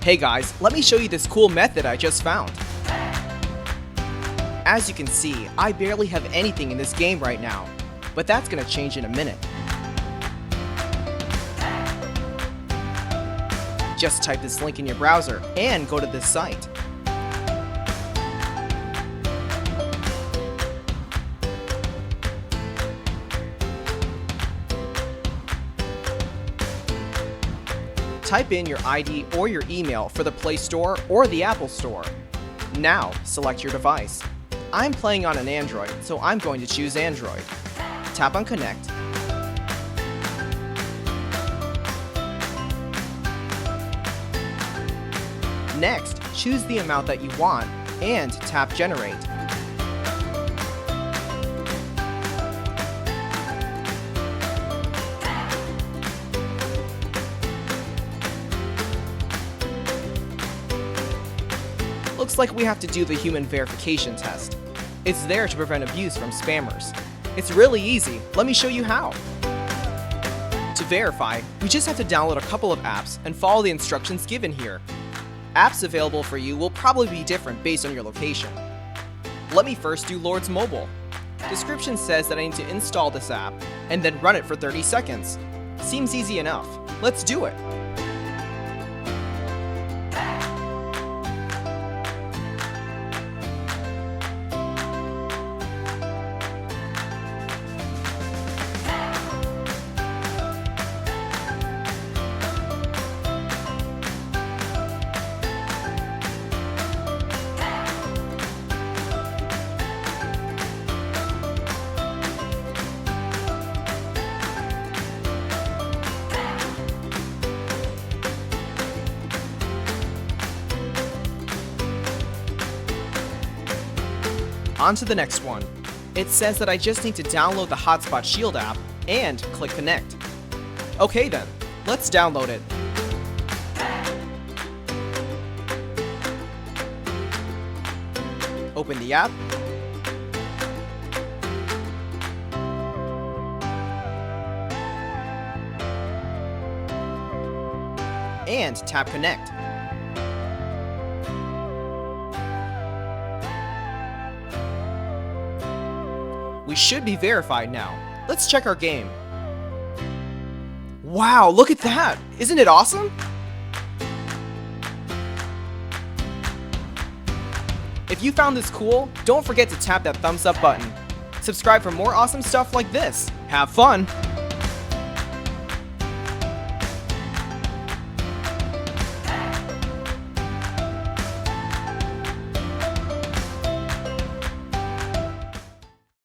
Hey guys, let me show you this cool method I just found. As you can see, I barely have anything in this game right now, but that's gonna change in a minute. Just type this link in your browser and go to this site. Type in your ID or your email for the Play Store or the Apple Store. Now, select your device. I'm playing on an Android, so I'm going to choose Android. Tap on Connect. Next, choose the amount that you want and tap Generate. Looks like we have to do the human verification test. It's there to prevent abuse from spammers. It's really easy. Let me show you how. To verify, we just have to download a couple of apps and follow the instructions given here. Apps available for you will probably be different based on your location. Let me first do Lord's Mobile. Description says that I need to install this app and then run it for 30 seconds. Seems easy enough. Let's do it. On to the next one. It says that I just need to download the Hotspot Shield app and click Connect. Okay then, let's download it. Open the app. And tap Connect. We should be verified now. Let's check our game. Wow, look at that! Isn't it awesome? If you found this cool, don't forget to tap that thumbs up button. Subscribe for more awesome stuff like this. Have fun!